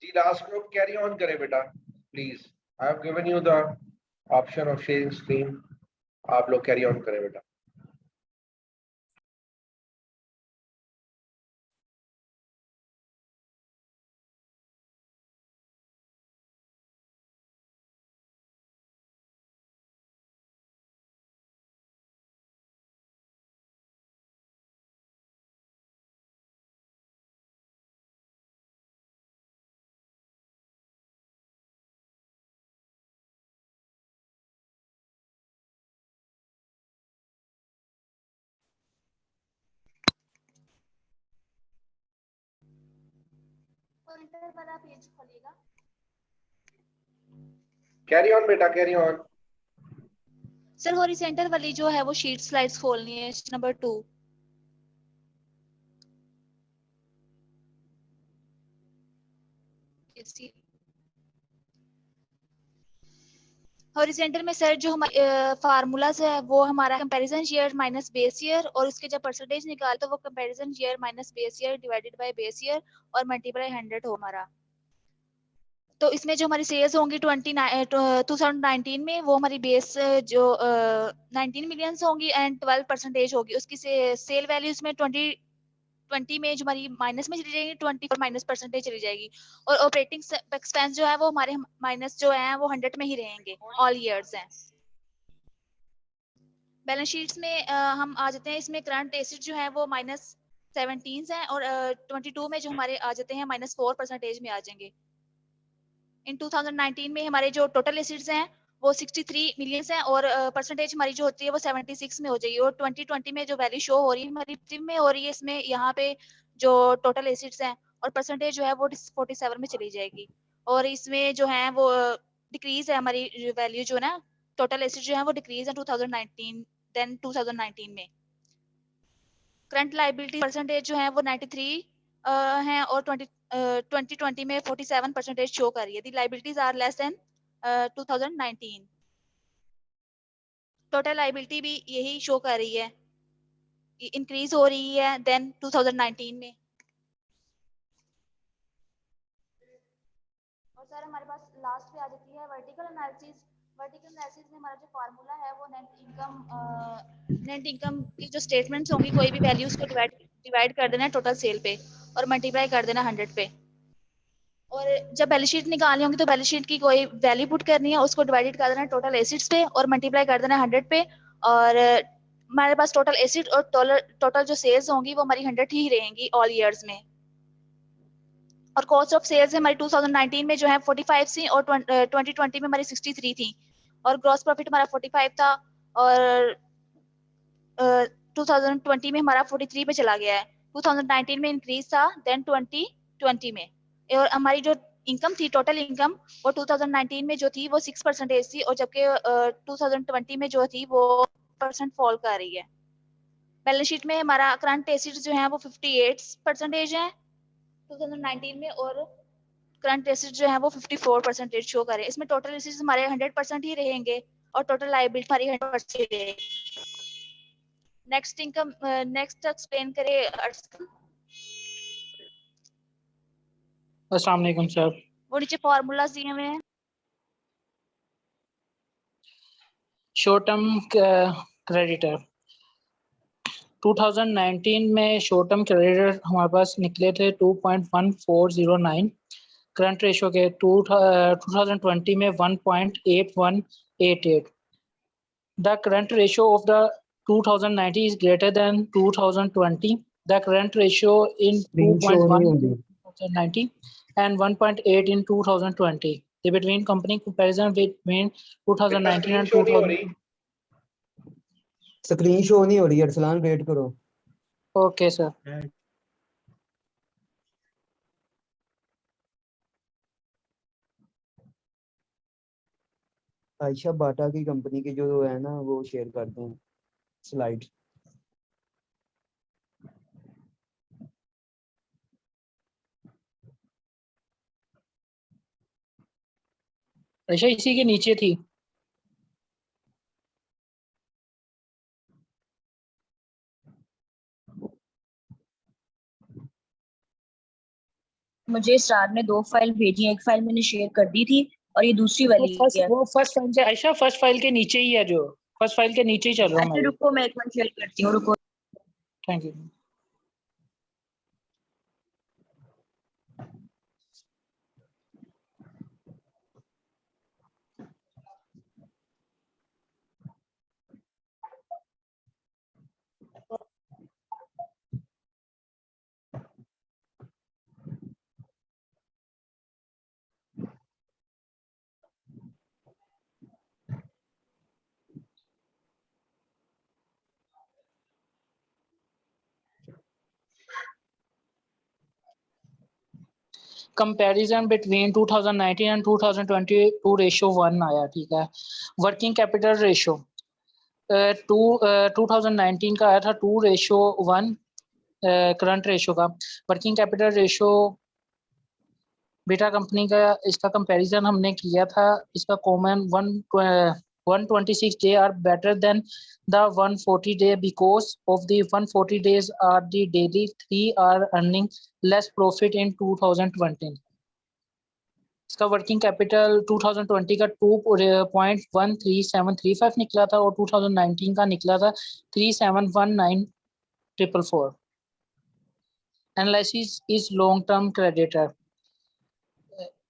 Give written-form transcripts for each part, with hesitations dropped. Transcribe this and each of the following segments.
Ji last group carry on करें बेटा please. I have given you the option of sharing screen. आप लोग carry on करें बेटा। हॉरिजॉन्टल वाला पेज खोलिएगा। कैरी ऑन बेटा कैरी ऑन। सर हॉरिजॉन्टल वाली जो है वो शीट स्लाइड्स खोलनी है नंबर 2। हॉरिजॉन्टल में सर जो हमारे फार्मूलाज है वो हमारा comparison year minus base year और उसके जब परसेंटेज निकाल तो वो comparison year minus base year divided by base year और मल्टीप्लाई 100 हो हमारा। तो इसमें जो हमारी सेल्स होंगी 2019 में वो हमारी बेस जो 19 मिलियंस होंगी एंड 12% होगी उसकी सेल वैल्यूज में 20 में जो हमारी माइनस में चली जाएगी 20 माइनस परसेंटेज चली जाएगी और ऑपरेटिंग एक्सपेंस जो है वो हमारे माइनस जो है वो 100 में ही रहेंगे ऑल ईयर्स हैं। बैलेंस शीट्स में हम आ जाते हैं। इसमें करंट एसेट जो है वो -17 है और 22 में जो हमारे आ जाते हैं -4% में आ जाएंगे। इन 2019 में हमारे जो टोटल एसेट्स हैं वो 63 मिलियंस हैं और परसेंटेज हमारी जो होती है वो 76 में हो जाएगी और 2020 में जो वैल्यू शो हो रही है हमारी में हो रही है इसमें यहाँ पे जो टोटल एसेट्स हैं और परसेंटेज जो है वो 47 में चली जाएगी और इसमें जो है वो डिक्रीज है हमारी वैल्यू जो ना टोटल एसेट जो है वो डिक्रीज है 2019 में। करंट लायबिलिटी परसेंटेज जो है वो 93 है और 2020 में 47% शो कर रही है। The liabilities are less than 2019। Total liability भी यही शो कर रही है, इंक्रीज हो रही है देन 2019 में। और सर हमारे पास लास्ट पे आ जाती है वर्टिकल एनालिसिस। वर्टिकल एनालिसिस में हमारा जो फार्मूला है वो नेट इनकम की जो स्टेटमेंट्स होंगी कोई भी वैल्यूज को डिवाइड कर देना है टोटल सेल पे और मल्टीप्लाई कर देना 100 पे और जब बैलेंस शीट निकालनी होगी तो बैलेंस शीट की कोई वैल्यू पुट करनी है उसको डिवाइडेड कर देना है टोटल एसिड्स पे और मल्टीप्लाई कर देना है 100 पे और हमारे पास टोटल एसिड और टोटल जो सेल्स होंगी वो हमारी 100 ही रहेंगी ऑल ईयर्स में। और कॉस्ट ऑफ सेल्स हमारी 2019 में जो है 45 थी और 2020 में हमारी 63 थी और ग्रॉस प्रॉफिट हमारा 45 था और 2020 में हमारा 43 पे चला गया है। 2019 में इंक्रीज था देन 2020 में और हमारी जो इनकम थी टोटल इनकम वो 2019 में जो थी वो 6% थी और जबकि 2020 में जो थी वो % फॉल कर रही है। बैलेंस शीट में हमारा करंट एसेट्स जो है वो 58% है 2019 में और करंट एसेट जो है वो 54% शो करे। इसमें टोटल एसेट्स हमारे 100% ही रहेंगे और टोटल लायबिलिटी हमारी 100% ही रहेगी। नेक्स्ट इनकम नेक्स्ट एक्सप्लेन करे अर्शद। अस्सलाम वालेकुम सर। वो नीचे फॉर्मूलाज दिए हुए हैं। शॉर्ट टर्म क्रेडिटर 2019 में शॉर्ट टर्म क्रेडिटर हमारे पास निकले थे 2.1409 करंट रेशो के 2020 में 1.8188। The current ratio of the 2019 is greater than 2020. The current ratio in 2.1 2019 and 1.8 in 2020. The between company comparison between 2019 and 2020. Screen show नहीं हो रही अरसलान, वेट करो। Okay sir. आयशा बाटा की कंपनी के जो है ना वो शेयर करते हैं स्लाइड। अच्छा इसी के नीचे थी। मुझे स्टार ने 2 फाइल भेजी, एक फाइल मैंने शेयर कर दी थी और ये दूसरी वाली है। वो फर्स्ट फाइल से आयशा, फर्स्ट फाइल के नीचे ही है, जो फर्स्ट फाइल के नीचे ही चल रहा हूँ अच्छा मैं। रुको, मैं एक बार शेयर करती हूँ, रुको। Thank you. Comparison between 2019 and 2022 ratio 1 आया, ठीक है। वर्किंग कैपिटल रेशियो 2019 का आया था 2:1 करंट रेशियो का। वर्किंग कैपिटल रेशियो बेटा कंपनी का, इसका कंपैरिजन हमने किया था, इसका common 126 day are better than the 140 day because of the 140 days are the daily 3 are earning less profit in 2020। इसका वर्किंग कैपिटल 2020 का 2.13735 निकला था और 2019 का निकला था 3719444। Analysis is long term creditor.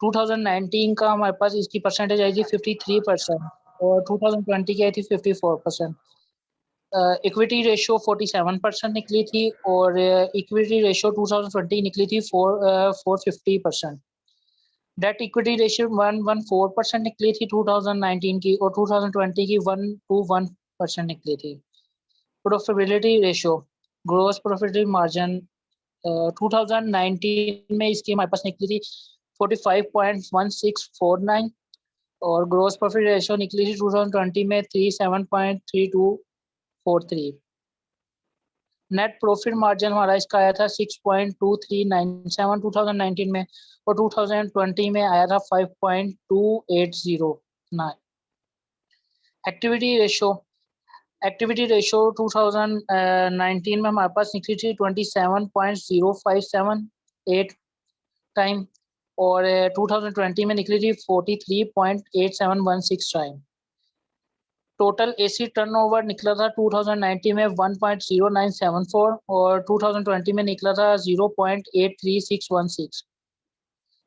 2019 का हमारे पास इसकी परसेंटेज आई थी 53% और 2020 की आई थी 54%। इक्विटी रेशियो 47% निकली थी और इक्विटी रेशियो 2020 निकली थी 450%। डेट इक्विटी रेशियो 114% निकली थी 2019 की और 2020 की 121% निकली थी। Profitability ratio, gross profit margin 2019 में इसकी हमारे पास निकली थी 45.1649 और ग्रोस प्रॉफिट रेशियो निकली थी 2020 में 37.3243। नेट प्रॉफिट मार्जिन हमारा इसका आया था 6.2397 2019 में और 2020 में आया था 5.2809। एक्टिविटी रेशियो 2019 में हमारे पास निकली थी 27.0578 टाइम और 2020 में निकली थी 43.8716 टाइम। टोटल एसी टर्नओवर निकला था 2019 में 1.0974 और 2020 में निकला था 0.83616।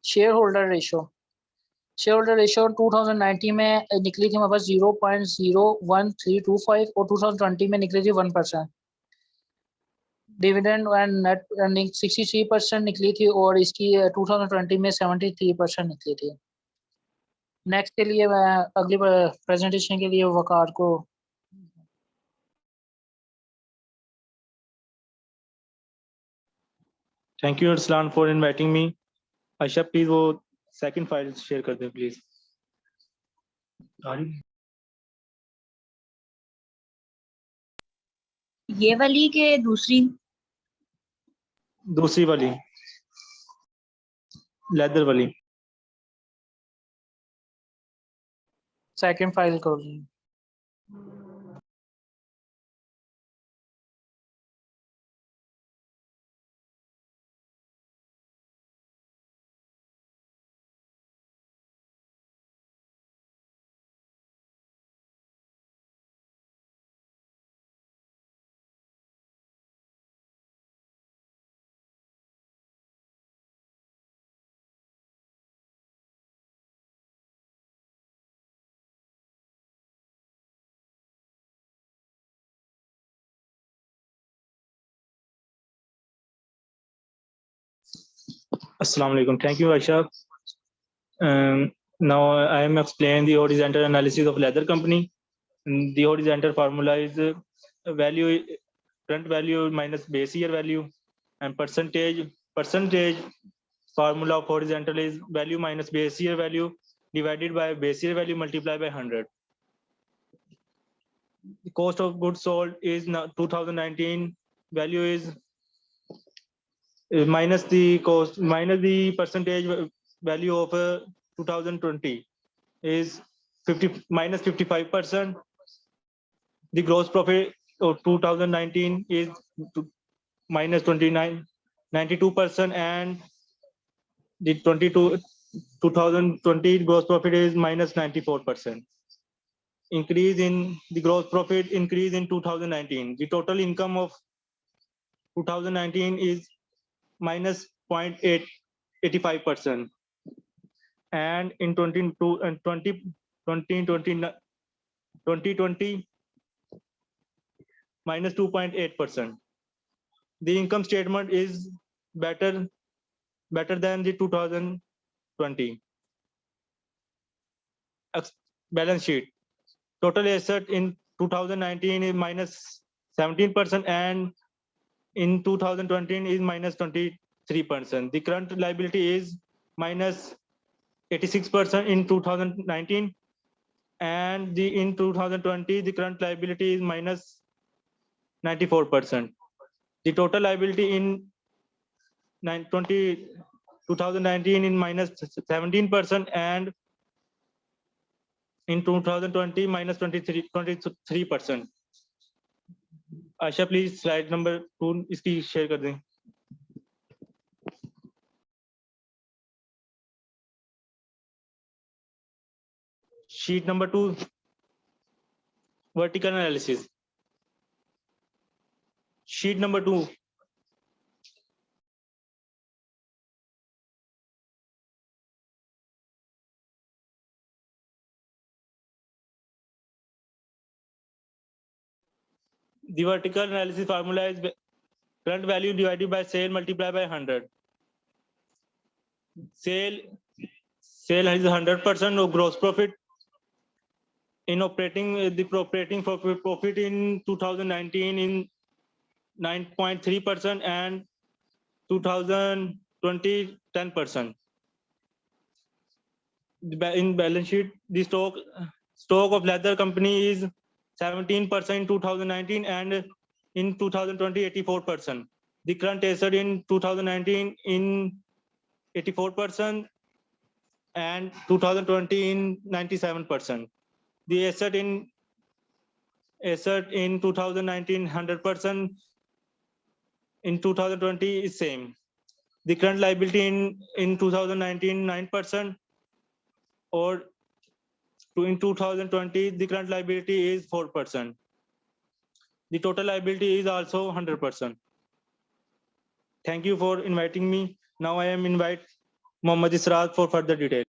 शेयर होल्डर रेशियो 2019 में निकली थी हमारे पास 0.01325 और 2020 में निकली थी 1%। डिविडेंड एंड नेट अर्निंग 63% निकली थी और इसकी 2020 में 73% निकली थी। नेक्स्ट के लिए मैं अगली प्रेजेंटेशन के लिए वकार को thank you Arsalan for inviting me. Ayesha please वो सेकंड फाइल शेयर कर दें प्लीज। ये वाली के दूसरी वाली लेदर वाली। सेकंड फाइल कर ली। Assalamu alaikum. Thank you, Aisha. Now I am explain the horizontal analysis of leather company. The horizontal formula is value, current value minus base year value, and percentage formula of horizontal is value minus base year value divided by base year value multiplied by 100. The cost of goods sold is now 2019 value is minus the cost minus the percentage value of 2020 is 55%. The gross profit of 2019 is minus 92%, and the 2020 gross profit is minus 94%. Increase in the gross profit increase in 2019. The total income of 2019 is minus 0.85%. And in 2020 minus 2.8%. The income statement is better than the 2020. Balance sheet. Total asset in 2019 is minus 17% and in 2020 is minus 23%. The current liability is minus 86% in 2019 and in 2020 the current liability is minus 94%. The total liability in 2019 in minus 17% and in 2020 minus 23%. Asha please slide number 2 इसकी share कर दें. Sheet number 2, vertical analysis. Sheet number 2. The vertical analysis formula is current value divided by sale multiplied by 100. Sale is 100% of gross profit. In operating, the operating profit in 2019 in 9.3% and 2020 10%. In balance sheet, the stock of leather company is 17% in 2019 and in 2020 84%. The current asset in 2019 in 84% and 2020 in 97%. The asset in 2019 100%, in 2020 is same. The current liability in 2019 9%, or in 2020 the current liability is 4%. The total liability is also 100%. Thank you for inviting me. Now I am invite Mohammad Israq for further detail.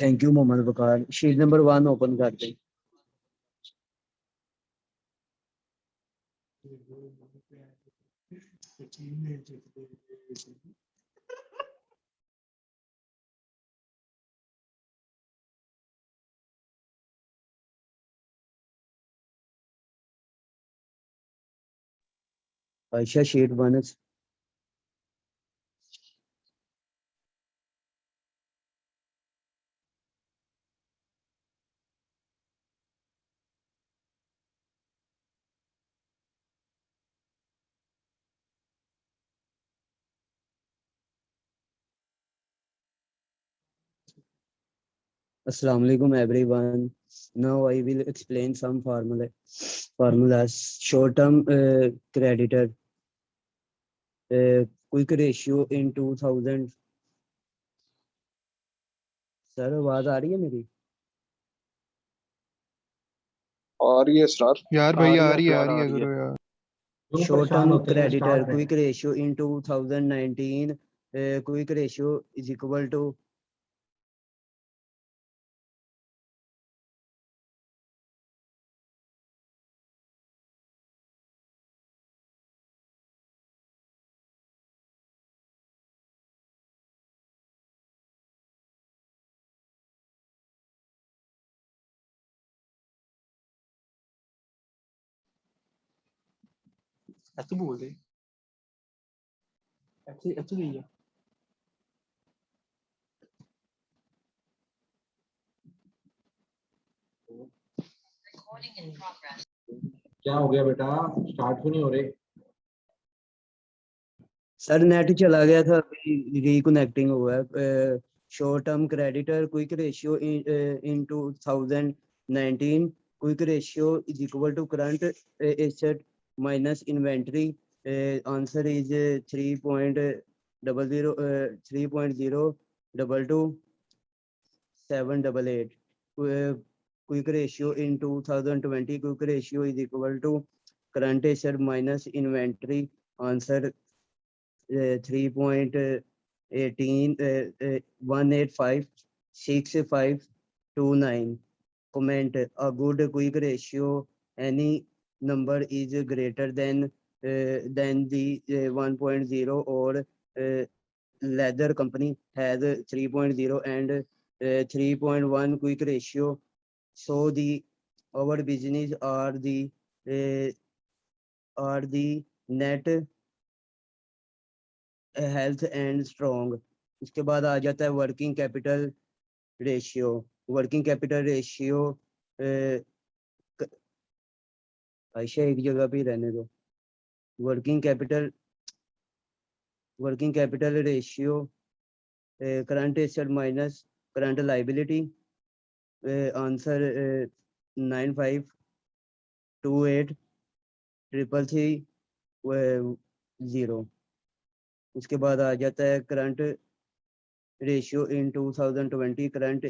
Thank you Mohammad Waqar. Sheet number 1 open कर दें. Ayesha sheet 1. Assalamu alaikum everyone. Now I will explain some formulas. Short-term creditor quick ratio in 2000. Sir आवाज आ रही है मेरी? आ रही है sir. यार भाई आ रही है गुरु यार. Short-term creditor quick ratio in 2019 quick ratio is equal to ऐसे बोल दे. ऐसे गई है. क्या हो गया बेटा? स्टार्ट क्यों नहीं हो रहे? सर नेट चला गया था, अभी रिकनेक्टिंग हुआ है. short-term creditor quick ratio in 2019. Quick ratio is equal to current asset minus inventory. Answer is 3.0222788. Quick ratio in 2020, quick ratio is equal to current asset minus inventory. Answer 3.1856529. Comment: a good quick ratio, any number is greater than the 1.0 or leather company has 3.0 and 3.1 quick ratio. So our business are the net health and strong. उसके बाद आ जाता है working capital ratio. Working capital ratio Ayesha एक जगह पे रहने दो। Working capital ratio current asset minus current liability. Answer 95283330। उसके बाद आ जाता है current ratio in 2020, current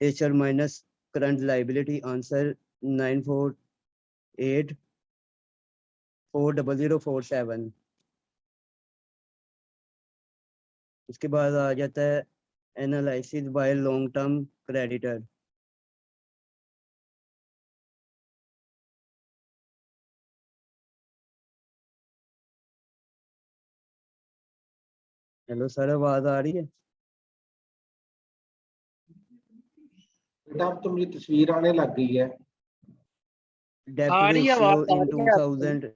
asset minus current liability. Answer 94840047। उसके बाद आ जाता है analysis bye long term creditor. Hello sir, आवाज आ रही है? बेटा अब तो मुझे तस्वीर आने लग गई है। डेप्ट आ रही है रेशियो आवाज, आ इन रही है आपको? 2000।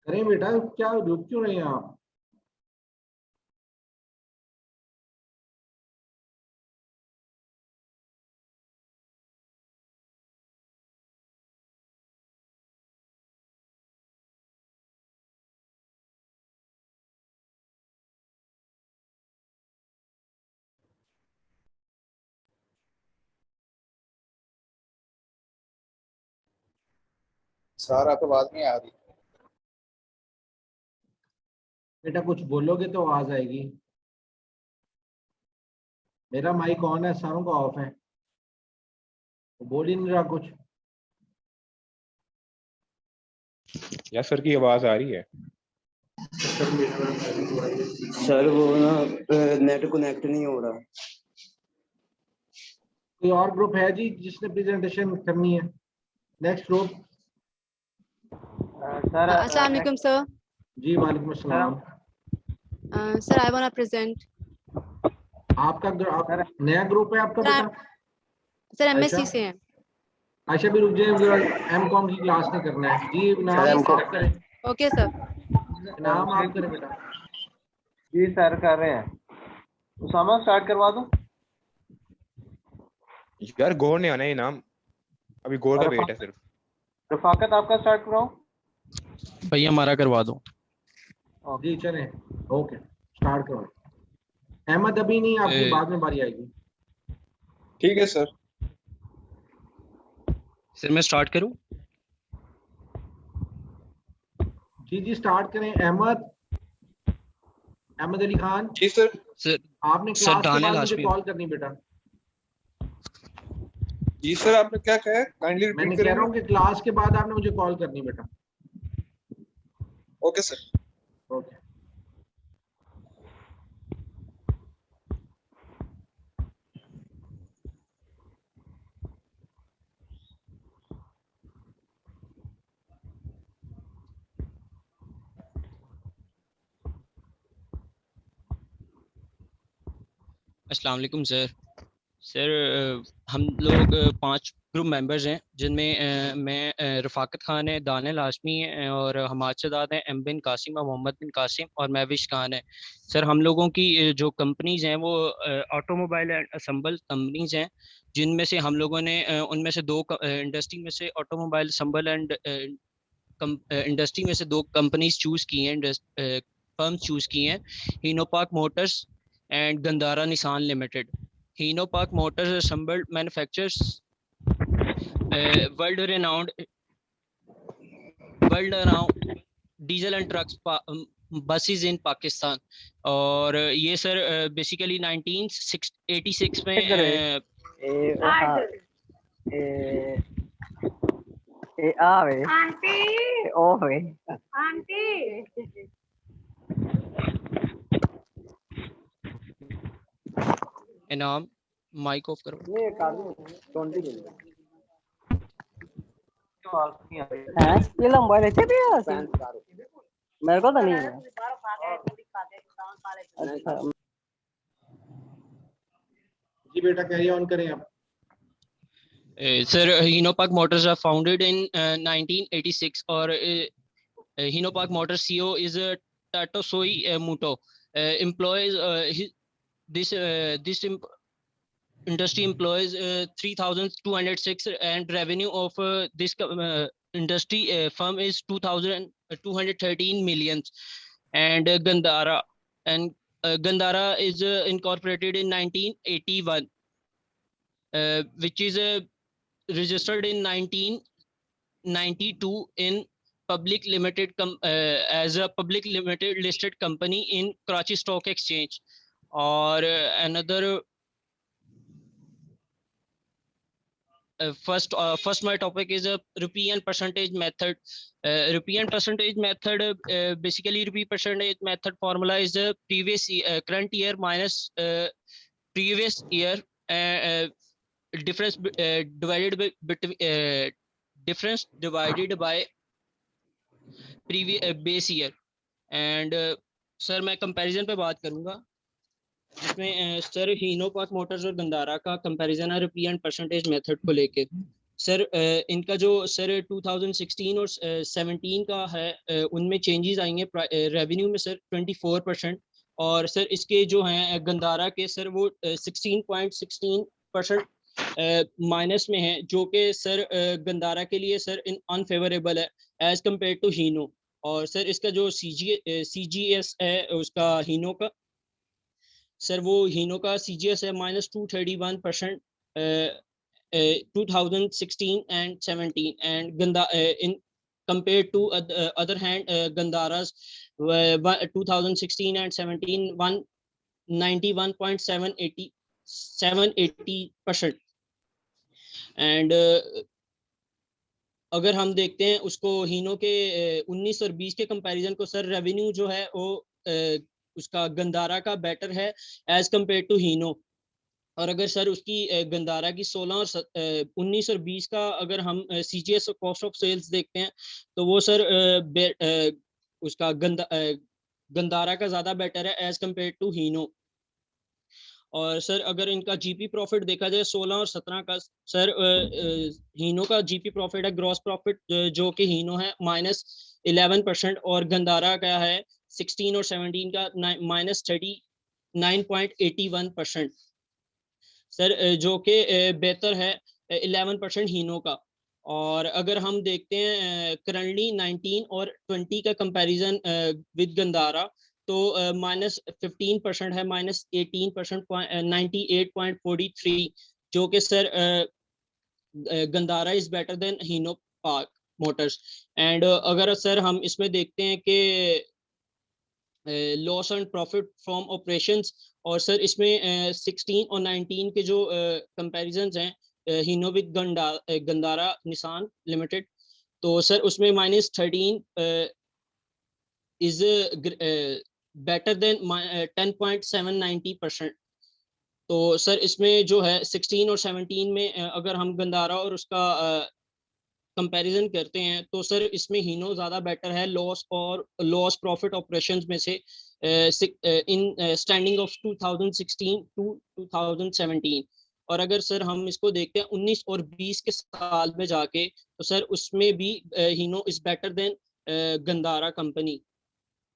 करें बेटा, क्या रुक क्यों रहे हैं आप? सर आपकी आवाज नहीं आ रही। बेटा कुछ बोलोगे तो आवाज आएगी। मेरा माइक ऑन है, सारों का ऑफ है, तो बोल ही नहीं रहा कुछ। या सर की आवाज आ रही है? सर वो ना नेट कनेक्ट नहीं हो रहा। कोई और ग्रुप है जी जिसने प्रेजेंटेशन करनी है? Next group. अस्सलाम वालेकुम सर। जी वालेकुम अस्सलाम। Sir I want to present. आपका नया ग्रुप है आपका बेटा? Sir MSc Ayesha? से हैं। आयशा भी रुक जाए, जरा एमकॉम की क्लास नहीं करना है जी। नाम आप करें। Okay sir. नाम आप करें बेटा। जी सर कर रहे हैं। उसामा स्टार्ट करवा दूं? यार गौर नहीं आना ये नाम, अभी गौर का वेट है सिर्फ। रफाकत आपका स्टार्ट कराऊं? भैया हमारा करवा दो। जी चलें, ओके स्टार्ट करो। अहमद अभी नहीं, आपकी बाद में बारी आएगी। ठीक है सर। सर मैं स्टार्ट करूं? जी जी स्टार्ट करें। अहमद अली खान। जी सर। सर आपने सर क्लास के दानियल बाद मुझे हाशमी। कॉल करनी बेटा। जी सर आपने क्या कहा है, काइंडली मैंने रिपीट कह रहा करेंगे? हूँ कि क्लास के बाद आपने मुझे कॉल करनी बेटा। Okay sir. ओके। अस्सलाम वालेकुम सर। सर हम लोग 5 ग्रुप मेंबर्स हैं, जिनमें मैं रफाकत खान है, दानियल हाशमी है और हमाद शहजाद हैं, एम बिन कासिम और मोहम्मद बिन कासिम और महविश खान है। सर हम लोगों की जो कंपनीज हैं वो ऑटोमोबाइल एंड असम्बल कंपनीज हैं, जिनमें से हम लोगों ने उनमें से 2 इंडस्ट्री में से ऑटोमोबाइल असम्बल एंड इंडस्ट्री में से 2 कंपनीज चूज की हैं। फर्म चूज की हैं, Hinopak Motors and Gandhara Nissan limited. Hinopak Motors assembled manufactures world renowned diesel and trucks buses in Pakistan. और ये सर बेसिकली 1986 में इनाम माइक ऑफ करो. मेरे को तो नहीं है। अच्छा जी बेटा कैरी ऑन करें आप. Sir, Hino Park Motors are founded in 1986, or Hino Park Motors CEO is Tatosoi Muto. Employs this industry employs 3,206, and revenue of this industry firm is 2,213 millions. And Gandhara is incorporated in 1981, which is registered in 1992 in public limited as a public limited listed company in Karachi Stock Exchange. Or another first my topic is a rupee and percentage method. Rupee and percentage method, basically rupee percentage method formula is the previous current year minus previous year, difference divided by difference divided by previous base year. And sir मैं comparison पे बात करूंगा, जिसमें sir हीनो park Motors और गंदारा का comparison है rupee and percentage method को लेके. सर इनका जो सर 2016 और 17 का है, उनमें चेंजेस आएंगे रेवेन्यू में सर 24%, और सर इसके जो हैं गंदारा के सर वो 16.16% माइनस में है, जो कि सर गंदारा के लिए सर अनफेवरेबल है एज कम्पेयर टू हीनो. और सर इसका जो CGS है उसका हीनो का, सर वो हीनो का CGS है -231% 2016 and 17, and in compared to other hand Gandhara's 2016 and 17 191.780%. and अगर हम देखते हैं उसको हीनो के 19 और 20 के कंपैरिजन को, सर रेवेन्यू जो है वो उसका गंदारा का बेटर है एज कम्पेयर टू हीनो. और अगर सर उसकी गंदारा की 16 और 19 और 20 का अगर हम CGS और कॉस्ट ऑफ सेल्स देखते हैं, तो वो सर उसका गंदारा का ज़्यादा बेटर है एज कम्पेयर टू हीनो. और सर अगर इनका GP प्रॉफिट देखा जाए 16 और 17 का, सर हीनो का GP प्रॉफिट है ग्रॉस प्रॉफिट जो कि हीनो है -11%, और गंदारा का है 16 और 17 का -39.81%, सर जो कि बेहतर है 11% हीनो का. और अगर हम देखते हैं करंटली 19 और 20 का कंपैरिजन विद गंदारा, तो -15% है, -18%, 98.43, जो कि sir Gandhara is better than हीनो park Motors. And अगर सर हम इसमें देखते हैं कि loss and profit from operations, और सर इसमें 16 और 19 के जो कंपैरिजन्स हैं हीनो विद गंदारा निसान लिमिटेड, तो सर उसमें -13 इज बेटर देन 10.790%. तो सर इसमें जो है 16 और 17 में अगर हम गंदारा और उसका कंपैरिजन करते हैं, तो सर इसमें हीनो ज़्यादा बेटर है लॉस प्रॉफिट ऑपरेशंस में से इन स्टैंडिंग ऑफ 2016 टू 2017. और अगर सर हम इसको देखते हैं 19 और 20 के साल में जाके, तो सर उसमें भी हीनो is better than Gandhara company.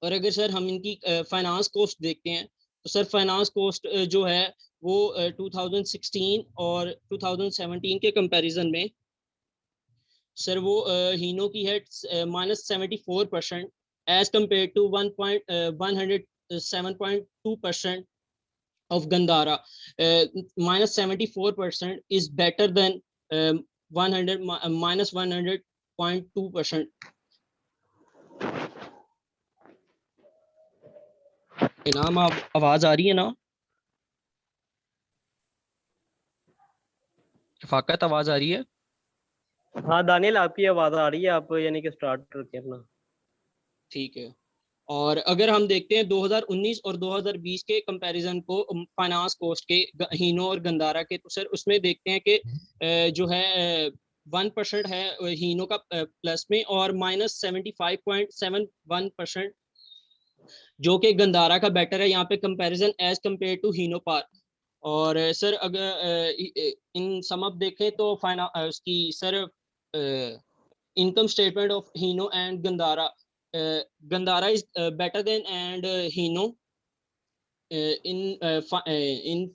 और अगर सर हम इनकी फाइनेंस कॉस्ट देखते हैं, तो सर फाइनेंस कॉस्ट जो है वो 2016 और 2017 के कंपैरिजन में सर वो हीनो की है -74%, as compared to 107.2% of Gandhara. Minus 74% is better than 100 minus 100.2%. इनाम आवाज आ रही है ना? रफाकत आवाज आ रही है? हाँ दानियल, आपकी आवाज आ रही है, आप यानी कि स्टार्ट करके अपना। ठीक है। और अगर हम देखते हैं 2019 और 2020 के कंपैरिजन को फाइनेंस कॉस्ट के हीनो और गंदारा के, तो सर उसमें देखते हैं कि जो है 1% है हीनो का प्लस में और माइनस 75.71% जो कि गंदारा का बेटर है यहाँ पे comparison as compare to Hinopak. और सर अगर इन सम अप देखें तो उसकी sir income statement of Hino and Gandhara, Gandhara is better than and Hino in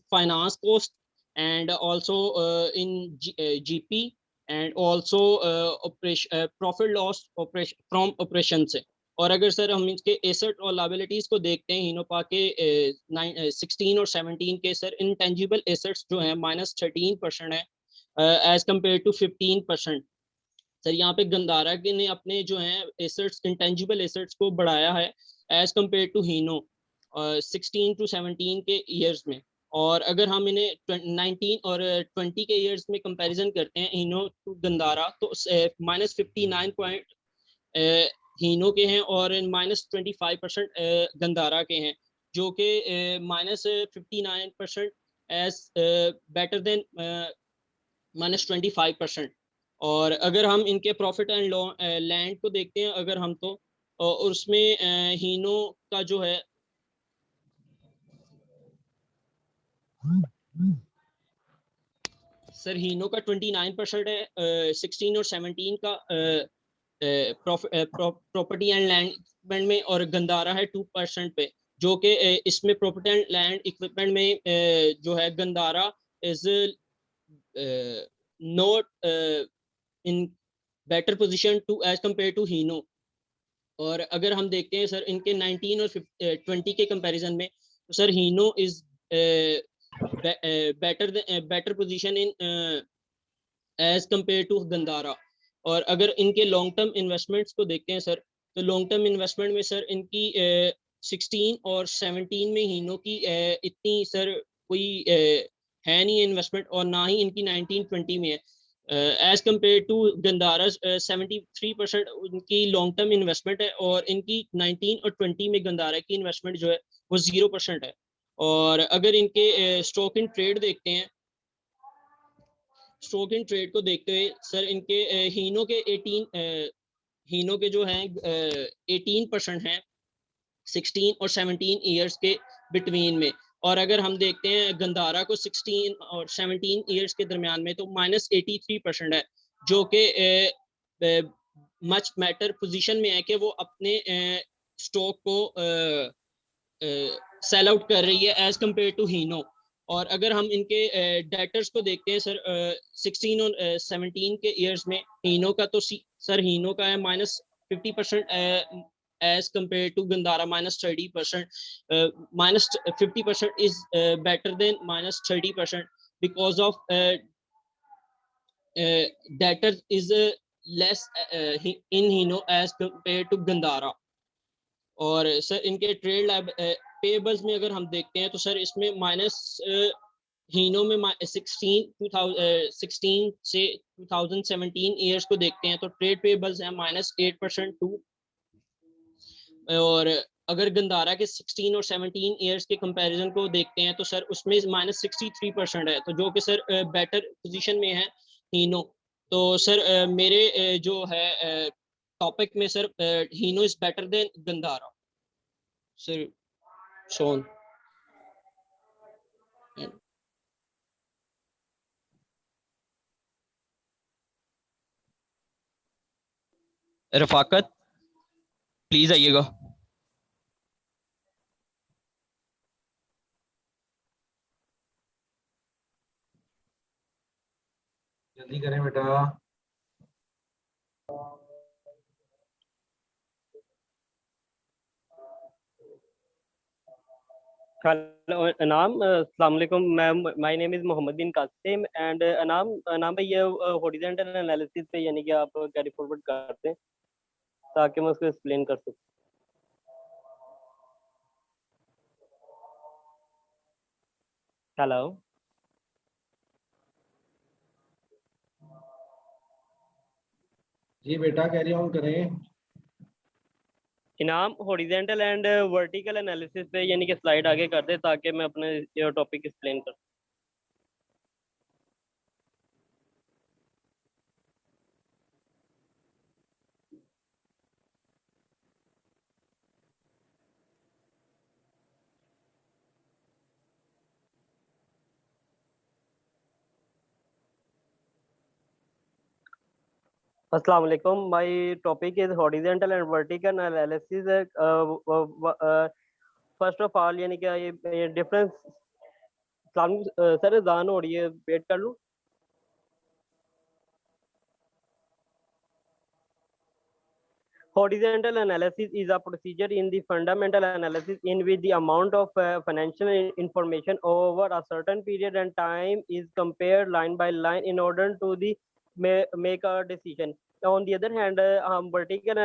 finance cost and also in GP and also operation profit loss operation from operation से। और अगर sir हम इसके asset और liabilities को देखते हैं हीनोपा के 16 और 17 के सर इंटेंजिबल एसेट्स जो है -13% है एज कम्पेयर टू 15%। सर यहाँ पे गंदारा के ने अपने जो है एसेट्स इंटेंजिबल एसेट्स को बढ़ाया है as compare to Hino 16 to 17 के ईयर्स में। और अगर हम इन्हें 19 और 20 के ईयर्स में कंपैरिजन करते हैं हीनो टू गंदारा तो -59 पॉइंट हीनो के हैं और -25% गंदारा के हैं, जो कि -59% एज बेटर देन -25%। और अगर हम इनके प्रॉफिट एंड लैंड को देखते हैं अगर हम तो उसमें हीनो का जो है सर हीनो का 29% है, 16 और 17 का प्रॉपर्टी एंड लैंड में, और गंदारा है 2% पे, जो कि इसमें प्रॉपर्टी एंड लैंड इक्विपमेंट में जो है Gandhara is not in better position to as compare to Hino. और अगर हम देखते हैं सर इनके 19 और 20 के कंपैरिजन में तो sir Hino is better position in as compare to Gandhara. और अगर इनके लॉन्ग टर्म इन्वेस्टमेंट्स को देखते हैं सर तो लॉन्ग टर्म इन्वेस्टमेंट में सर इनकी 16 और 17 में हीनो की इतनी सर कोई है नहीं इन्वेस्टमेंट, और ना ही इनकी 19-20 में है एज कम्पेयर टू गंदारा 73% उनकी लॉन्ग टर्म इन्वेस्टमेंट है और इनकी 19 और 20 में गंदारा की इन्वेस्टमेंट जो है वो 0% है। और अगर इनके स्टॉक इन ट्रेड देखते हैं, स्टॉक इन ट्रेड को देखते हुए सर इनके हीनो के 18% हैं 16 और 17 ईयर्स के बिटवीन में। और अगर हम देखते हैं गंदारा को 16 और 17 ईयर्स के दरमियान में तो -83% है, जो कि मच बेटर पोजीशन में है कि वो अपने स्टॉक को सेल आउट कर रही है एज कम्पेयर टू हीनो। और अगर हम इनके डेटर्स को देखते हैं सर 16 और 17 के ईयर्स में हीनो का तो सर हीनो का है -50% as compared to Gandhara -30%. -50% is better than -30% because of debtor is less in Hino as compared to Gandhara. और सर इनके ट्रेड पेबल्स में अगर हम देखते हैं तो सर इसमें हीनो में 16 से 2017 ईयर्स को देखते हैं तो ट्रेड पेबल्स हैं -8% टू। और अगर गंदारा के 16 और 17 ईयर्स के कंपैरिजन को देखते हैं तो सर उसमें -63% है, तो जो कि सर बेटर पोजीशन में है हीनो। तो सर मेरे जो है टॉपिक में sir Hino is better than Gandhara sir. Shown Rafaqat please आइएगा। जल्दी करें बेटा। Hello, Anam. Assalamu alaikum. My name is Mohammed bin Qasim and Anam भाई ये horizontal analysis पे यानी कि आप कैरी फॉरवर्ड करते हैं ताकि मैं उसको एक्सप्लेन कर सकूं. Hello. जी बेटा कैरी ऑन करें. इनाम हॉरिजॉन्टल एंड वर्टिकल एनालिसिस पे यानी कि स्लाइड आगे कर दे ताकि मैं अपने ये टॉपिक एक्सप्लेन कर. Assalamu alaikum. My topic is horizontal and vertical analysis. First of all यानी कि ये डिफरेंस सर अजान हो रही है वेट कर लूं. Horizontal analysis is a procedure in the fundamental analysis in which the amount of financial information over a certain period and time is compared line by line in order to make a decision. On the other hand, हम vertical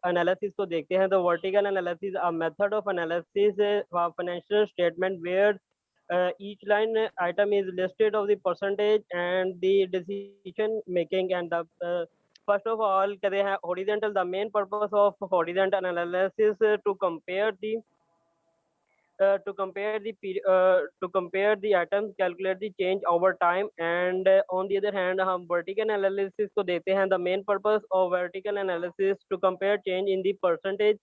analysis को देखते हैं. तो vertical analysis a method of analysis of financial statement where each line item is listed of the percentage and the decision making and the first of all कहते हैं horizontal. The main purpose of horizontal analysis to compare the items, calculate the change over time, and on the other hand हम vertical analysis को देखते हैं. The main purpose of vertical analysis to compare change in the percentage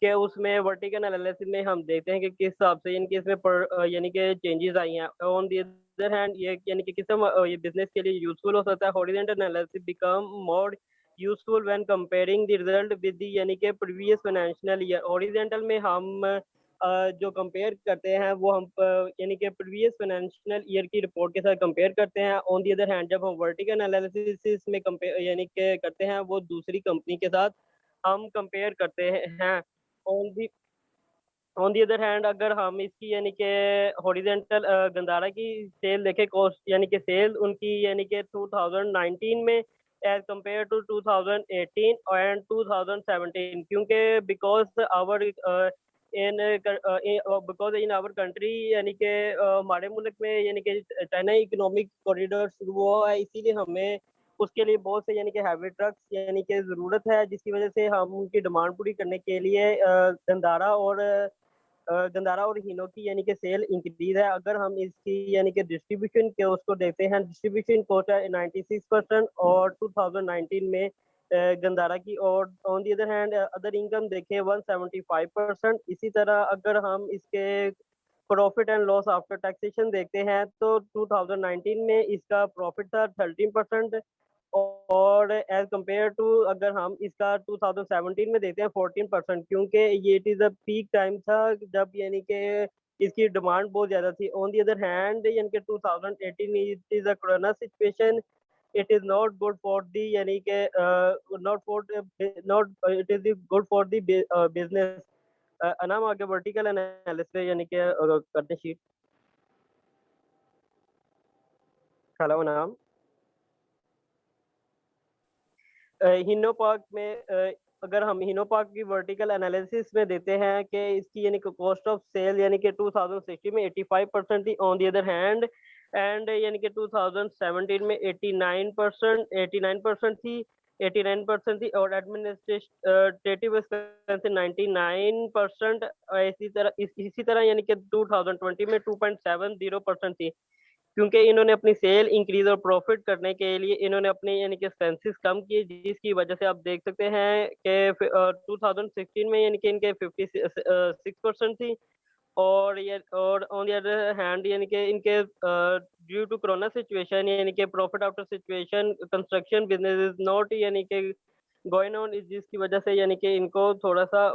के उसमें vertical analysis में हम देखते हैं कि किस हिसाब से यानी कि इसमें यानी कि चेंजेस आई हैं. ऑन द अदर हैंड ये यानी कि किस ये बिजनेस के लिए यूजफुल हो सकता है. Horizontal analysis become more useful when comparing the result with the यानी कि प्रीवियस फाइनेंशियल ईयर. हॉरिजॉन्टल में हम जो कंपेयर करते हैं वो हम यानी कि प्रीवियस फाइनेंशियल ईयर की रिपोर्ट के साथ कंपेयर करते हैं. ऑन द अदर हैंड जब हम वर्टिकल एनालिसिस में कंपेयर यानी कि करते हैं वो दूसरी कंपनी के साथ हम कंपेयर करते हैं. ऑन दी अदर हैंड अगर हम इसकी यानी कि हॉरिजॉन्टल गंदारा की सेल देखें कॉस्ट यानी कि सेल उनकी यानी कि 2019 में एज कंपेयर टू 2018 एंड 2017 क्योंकि because our in our country यानी कि हमारे मुल्क में यानी कि चाइना इकोनॉमिक कॉरिडोर शुरू हुआ है इसीलिए हमें उसके लिए बहुत से यानी कि हैवी ट्रक्स यानी कि ज़रूरत है जिसकी वजह से हम उनकी डिमांड पूरी करने के लिए गंदारा और हीनो की यानी कि सेल इंक्रीज है. अगर हम इसकी यानी कि डिस्ट्रीब्यूशन के उसको देखते हैं डिस्ट्रीब्यूशन कोस्ट है 96% और 2019 में गंदारा की. और on the other hand other income देखें 175%. इसी तरह अगर हम इसके profit and loss after taxation देखते हैं तो 2019 में इसका प्रॉफिट था 13% और एज कंपेयर टू अगर हम इसका 2017 में देखते हैं 14% क्योंकि ये it is a peak time था जब यानी कि इसकी डिमांड बहुत ज़्यादा थी. ऑन दी अदर हैंड यानी कि 2018 it is a corona situation. It is not good for the यानी कि not it is good for the business. अनाम आगे वर्टिकल एनालिसिस यानी कि करते शीट. हेलो अनाम. हिनो पार्क में अगर हम हिनो पार्क की वर्टिकल एनालिसिस में देते हैं कि इसकी यानी कि कॉस्ट ऑफ सेल यानी कि 2016 में 85% थी. On the other hand and यानी कि 2017 में 89% थी 89% थी और एडमिनिस्ट्रेटिव एक्सपेंस 99%. इसी तरह यानी कि 2020 में 2.70% थी क्योंकि इन्होंने अपनी सेल इंक्रीज और प्रॉफिट करने के लिए इन्होंने अपने यानी कि एक्सपेंसेस कम किए जिसकी वजह से आप देख सकते हैं कि 2016 में यानी कि इनके 56% थी और ऑन द अदर हैंड यानी कि इनके ड्यू टू कोरोना सिचुएशन यानी कि profit after situation construction business is not यानी कि गोइंग ऑन जिसकी वजह से यानी कि इनको थोड़ा सा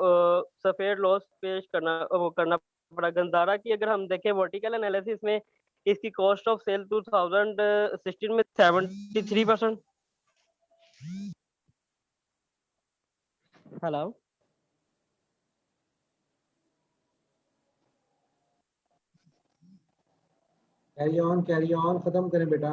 सफेद लॉस पेश करना पड़ा. गंदारा की अगर हम देखें वर्टिकल एनालिसिस में इसकी कॉस्ट ऑफ सेल 2016 में 73%. हेलो कैरी ऑन, खत्म करें बेटा।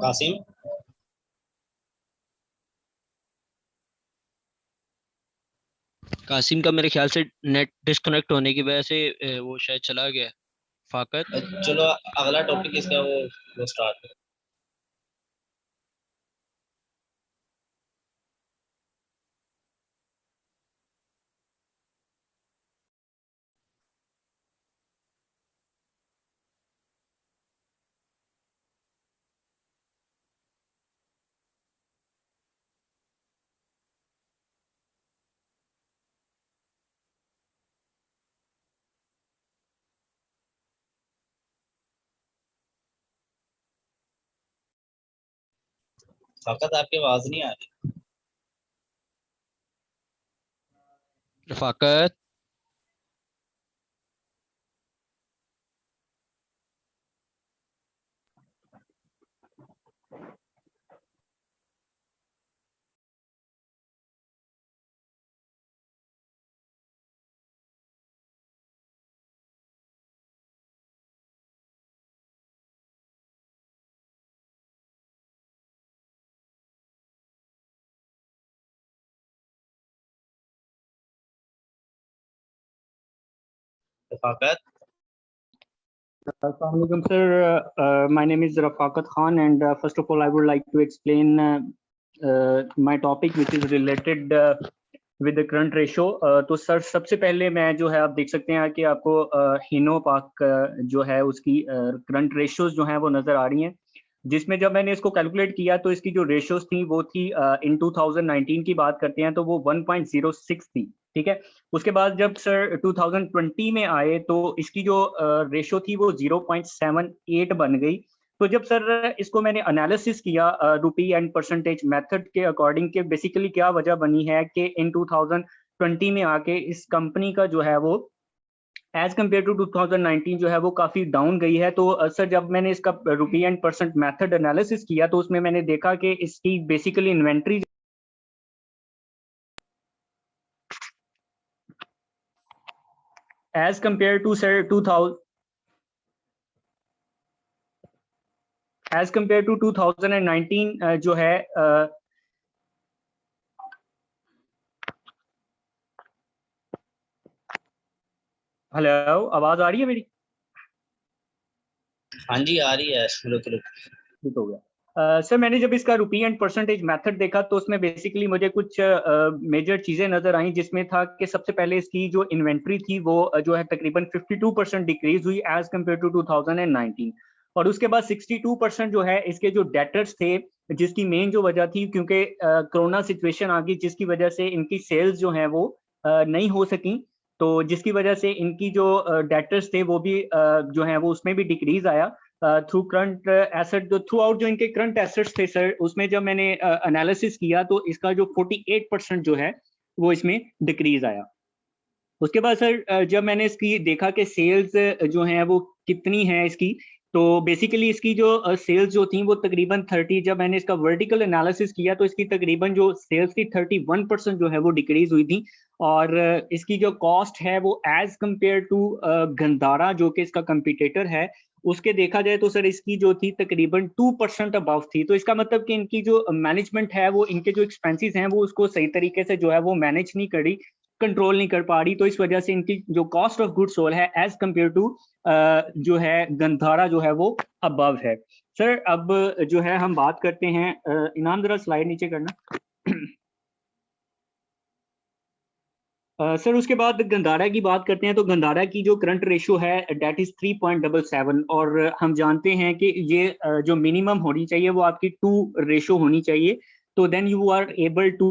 कासिम कासिम का मेरे ख्याल से नेट डिस्कनेक्ट होने की वजह से वो शायद चला गया। फाकत चलो अगला टॉपिक इसका वो स्टार्ट करें। फाकत आपकी आवाज नहीं आ रही। Rafaqat Rafaqat Assalamu alaikum, sir. My name is Rafaqat Khan, and first of all, I would like to explain my topic, which is related with the current ratio. तो सर सबसे पहले मैं जो है आप देख सकते हैं कि आपको हिनो पाक जो है उसकी करंट रेशियोज जो हैं वो नजर आ रही हैं, जिसमें जब मैंने इसको कैलकुलेट किया तो इसकी जो रेशियोज थी वो थी इन 2019 की बात करते हैं तो वो 1.06 थी, ठीक है। उसके बाद जब सर 2020 में आए तो इसकी जो रेशियो थी वो 0.78 बन गई। तो जब सर इसको मैंने एनालिसिस किया रुपी एंड परसेंटेज मेथड के अकॉर्डिंग के बेसिकली क्या वजह बनी है कि इन 2020 में आके इस कंपनी का जो है वो एज कम्पेयर टू 2019 जो है वो काफी डाउन गई है। तो सर जब मैंने इसका rupee and percent method analysis किया तो उसमें मैंने देखा कि इसकी basically inventory as compare to sir 2019 जो है हेलो, आवाज आ रही है मेरी? हाँ जी आ रही है। ठीक हो गया। सर मैंने जब इसका रुपी एंड परसेंटेज मेथड देखा तो उसमें बेसिकली मुझे कुछ मेजर चीजें नजर आई, जिसमें था कि सबसे पहले इसकी जो इन्वेंट्री थी वो जो है तकरीबन 52% डिक्रीज हुई एज कम्पेयर टू 2019, और उसके बाद 62% जो है इसके जो डेटर्स थे, जिसकी मेन जो वजह थी क्योंकि कोरोना सिचुएशन आ गई जिसकी वजह से इनकी सेल्स जो है वो नहीं हो सकी, तो जिसकी वजह से इनकी जो डेटर्स थे वो भी जो है वो उसमें भी डिक्रीज आया थ्रू करंट एसेट। जो थ्रू आउट जो इनके करंट एसेट्स थे सर उसमें जब मैंने एनालिसिस किया तो इसका जो 48% जो है वो इसमें डिक्रीज आया। उसके बाद सर जब मैंने इसकी देखा कि सेल्स जो हैं वो कितनी है इसकी, तो बेसिकली इसकी जो सेल्स जो थी वो तकरीबन 30, जब मैंने इसका वर्टिकल एनालिसिस किया तो इसकी तकरीबन जो सेल्स थी 31% जो है वो डिक्रीज हुई थी, और इसकी जो कॉस्ट है वो एज कम्पेयर टू गंधारा जो कि इसका कंपटीटर है उसके देखा जाए तो सर इसकी जो थी तकरीबन 2% अबव थी। तो इसका मतलब कि इनकी जो मैनेजमेंट है वो इनके जो एक्सपेंसेस हैं वो उसको सही तरीके से जो है वो मैनेज नहीं करी, कंट्रोल नहीं कर पा रही, तो इस वजह से इनकी जो कॉस्ट ऑफ गुड सोल्ड है एज कम्पेयर टू जो है गंधारा जो है वो अबव है। सर अब जो है हम बात करते हैं, इनाम जरा स्लाइड नीचे करना। सर उसके बाद गंधारा की बात करते हैं तो गंधारा की जो करंट रेशियो है डेट इज 3.77, और हम जानते हैं कि ये जो मिनिमम होनी चाहिए वो आपकी 2 रेशियो होनी चाहिए, तो then you are able to